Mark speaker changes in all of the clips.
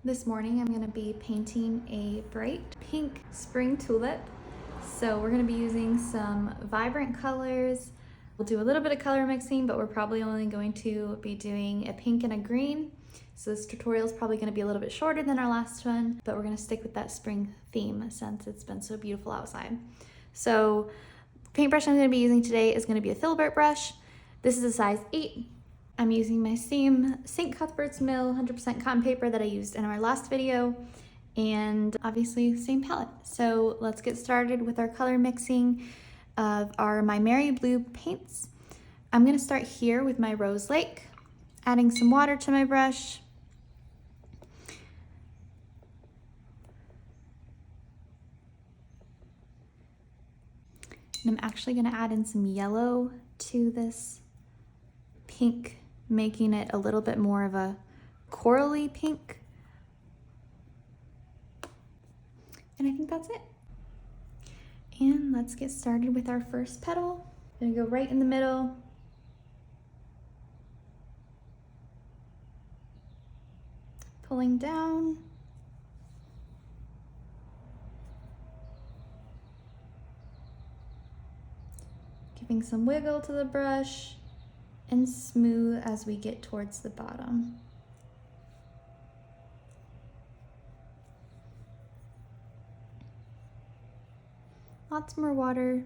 Speaker 1: This morning I'm going to be painting a bright pink spring tulip. So we're going to be using some vibrant colors. We'll do a little bit of color mixing, but we're probably only going to be doing a pink and a green. So this tutorial is probably going to be a little bit shorter than our last one, but we're going to stick with that spring theme since it's been so beautiful outside. So paintbrush I'm going to be using today is going to be a filbert brush. This is a size 8. I'm using my same St. Cuthbert's Mill 100% cotton paper that I used in our last video, and obviously same palette. So let's get started with our color mixing of our MaimeriBlu paints. I'm going to start here with my Rose Lake, adding some water to my brush. And I'm actually going to add in some yellow to this pink, making it a little bit more of a corally pink. And I think that's it. And let's get started with our first petal. I'm gonna go right in the middle. Pulling down. Giving some wiggle to the brush. And smooth as we get towards the bottom. Lots more water.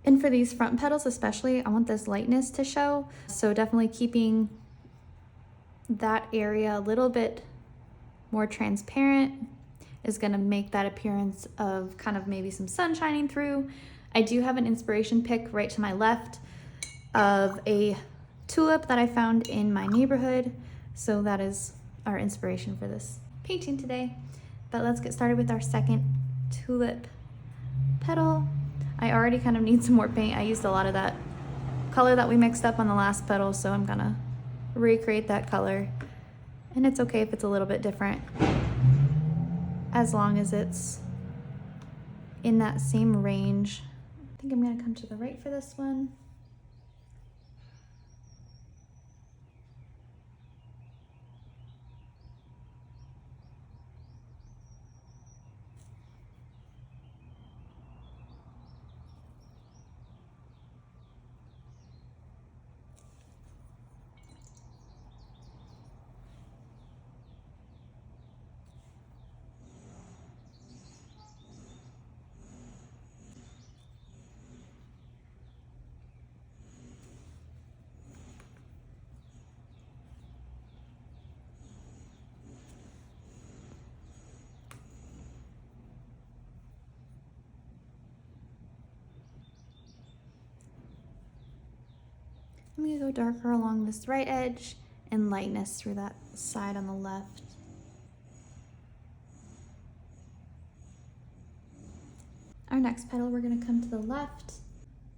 Speaker 1: And for these front petals especially, I want this lightness to show. So definitely keeping that area a little bit more transparent is gonna make that appearance of kind of maybe some sun shining through. I do have an inspiration pic right to my left of a tulip that I found in my neighborhood. So that is our inspiration for this painting today. But let's get started with our second tulip petal. I already kind of need some more paint. I used a lot of that color that we mixed up on the last petal, so I'm gonna recreate that color. And it's okay if it's a little bit different, as long as it's in that same range. I think I'm gonna come to the right for this one. I'm gonna go darker along this right edge and lightness through that side on the left. Our next petal, we're gonna come to the left,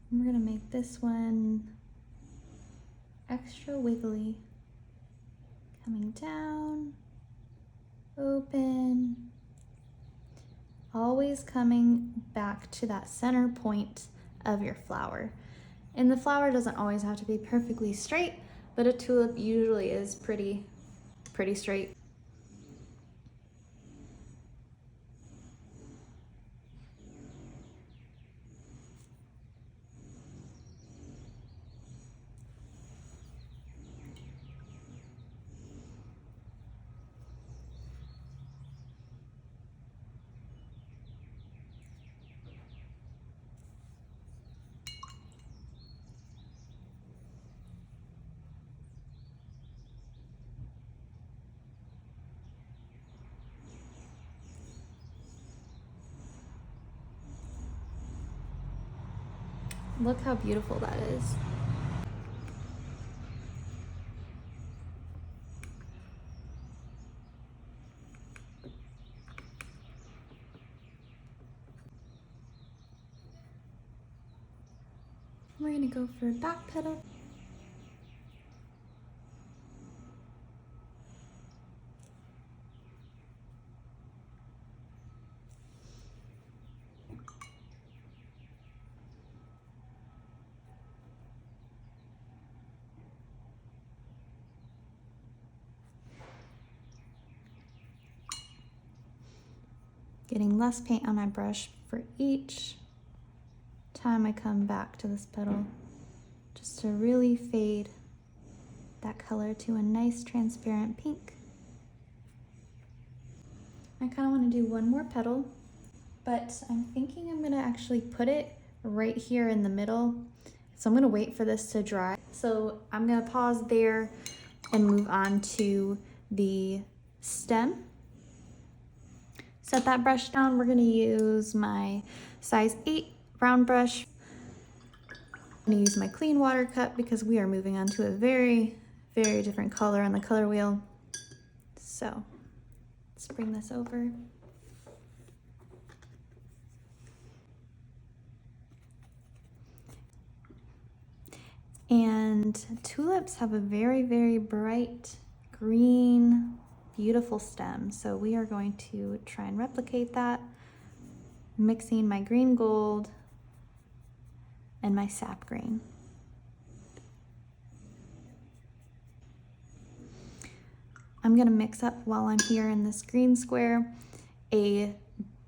Speaker 1: and we're gonna make this one extra wiggly. Coming down, open, always coming back to that center point of your flower. And the flower doesn't always have to be perfectly straight, but a tulip usually is pretty straight. Look how beautiful that is. We're gonna go for a back petal. Getting less paint on my brush for each time I come back to this petal, just to really fade that color to a nice transparent pink. I kind of want to do one more petal, but I'm thinking I'm going to actually put it right here in the middle. So I'm going to wait for this to dry. So I'm going to pause there and move on to the stem. Set that brush down. We're going to use my size 8 round brush. I'm going to use my clean water cup because we are moving on to a very, very different color on the color wheel. So let's bring this over. And tulips have a very, very bright green, beautiful stem. So we are going to try and replicate that, mixing my green gold and my sap green. I'm gonna mix up while I'm here in this green square a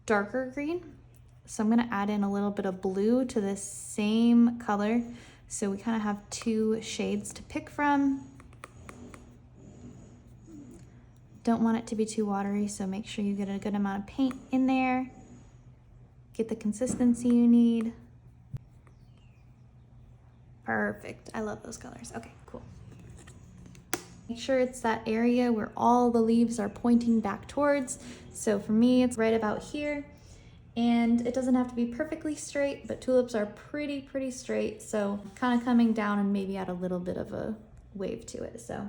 Speaker 1: darker green. So I'm gonna add in a little bit of blue to this same color. So we kind of have two shades to pick from. Don't want it to be too watery, so make sure you get a good amount of paint in there. Get the consistency you need. Perfect, I love those colors. Okay, cool. Make sure it's that area where all the leaves are pointing back towards. So for me, it's right about here. And it doesn't have to be perfectly straight, but tulips are pretty straight. So kind of coming down and maybe add a little bit of a wave to it, so.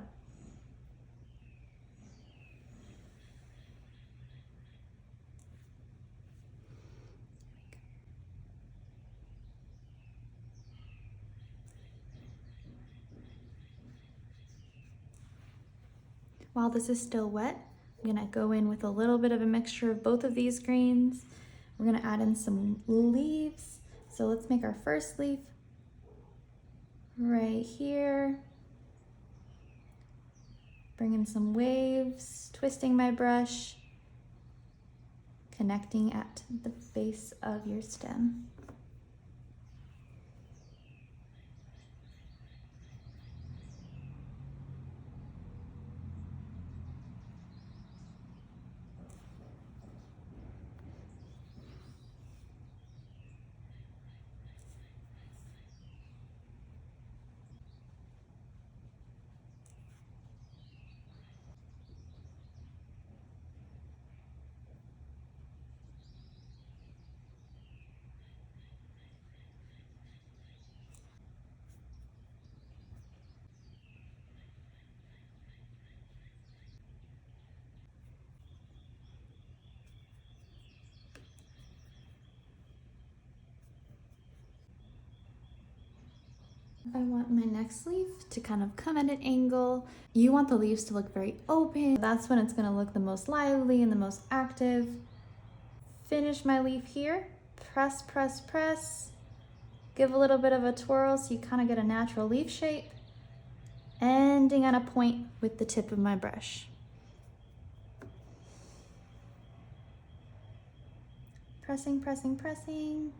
Speaker 1: While this is still wet, I'm gonna go in with a little bit of a mixture of both of these greens. We're gonna add in some leaves. So let's make our first leaf right here. Bring in some waves, twisting my brush, connecting at the base of your stem. I want my next leaf to kind of come at an angle. You want the leaves to look very open. That's when it's gonna look the most lively and the most active. Finish my leaf here. Press, press, press. Give a little bit of a twirl so you kind of get a natural leaf shape. Ending on a point with the tip of my brush. Pressing, pressing, pressing.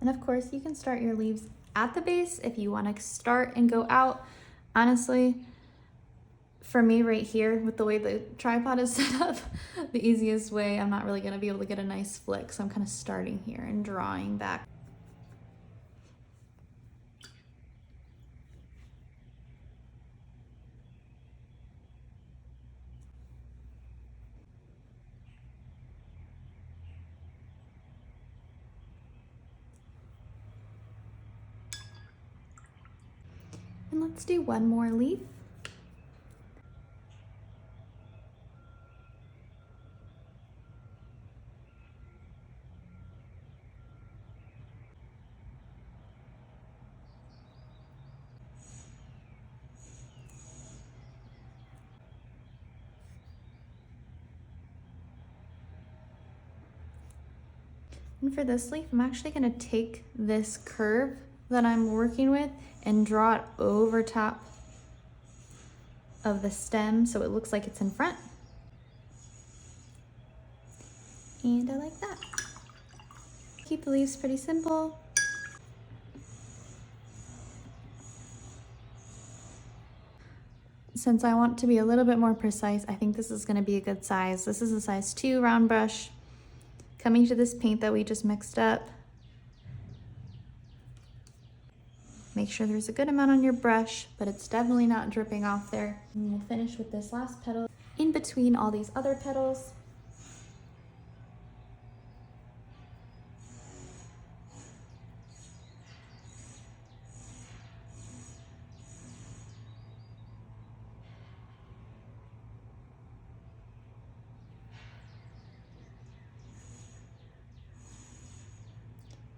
Speaker 1: And of course, you can start your leaves at the base if you want to start and go out. Honestly, for me right here, with the way the tripod is set up, the easiest way, I'm not really going to be able to get a nice flick. So I'm kind of starting here and drawing back. And let's do one more leaf. And for this leaf, I'm actually gonna take this curve that I'm working with and draw it over top of the stem so it looks like it's in front. And I like that. Keep the leaves pretty simple. Since I want to be a little bit more precise, I think this is gonna be a good size. This is a size 2 round brush. Coming to this paint that we just mixed up, make sure there's a good amount on your brush, but it's definitely not dripping off there. And we'll finish with this last petal in between all these other petals.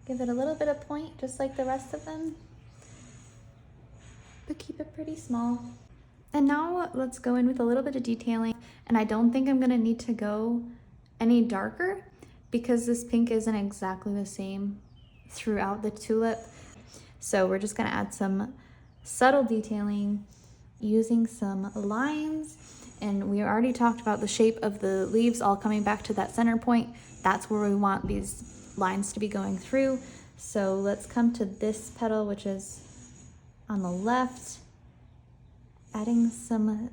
Speaker 1: Give it a little bit of point, just like the rest of them, but keep it pretty small. And now let's go in with a little bit of detailing. And I don't think I'm gonna need to go any darker because this pink isn't exactly the same throughout the tulip. So we're just gonna add some subtle detailing using some lines. And we already talked about the shape of the leaves all coming back to that center point. That's where we want these lines to be going through. So let's come to this petal, which is on the left, adding some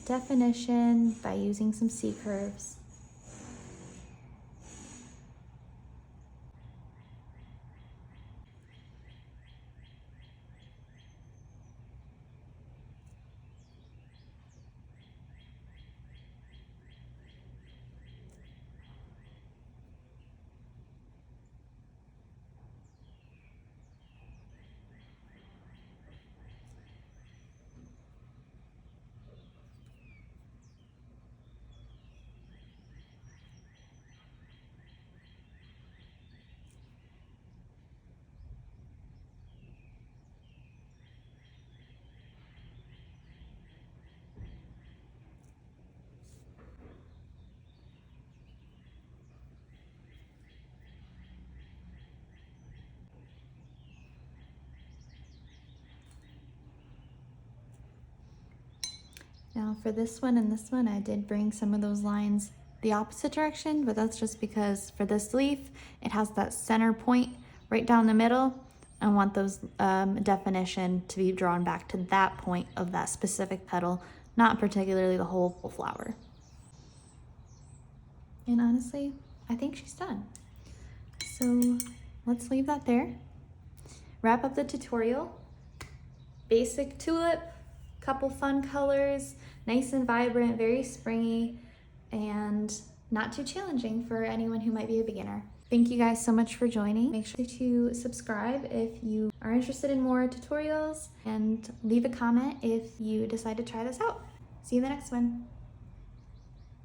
Speaker 1: definition by using some C curves. Now for this one and this one, I did bring some of those lines the opposite direction, but that's just because for this leaf, it has that center point right down the middle. I want those definition to be drawn back to that point of that specific petal, not particularly the whole flower. And honestly, I think she's done. So let's leave that there. Wrap up the tutorial. Basic tulip, couple fun colors, nice and vibrant, very springy, and not too challenging for anyone who might be a beginner. Thank you guys so much for joining. Make sure to subscribe if you are interested in more tutorials, and leave a comment if you decide to try this out. See you in the next one.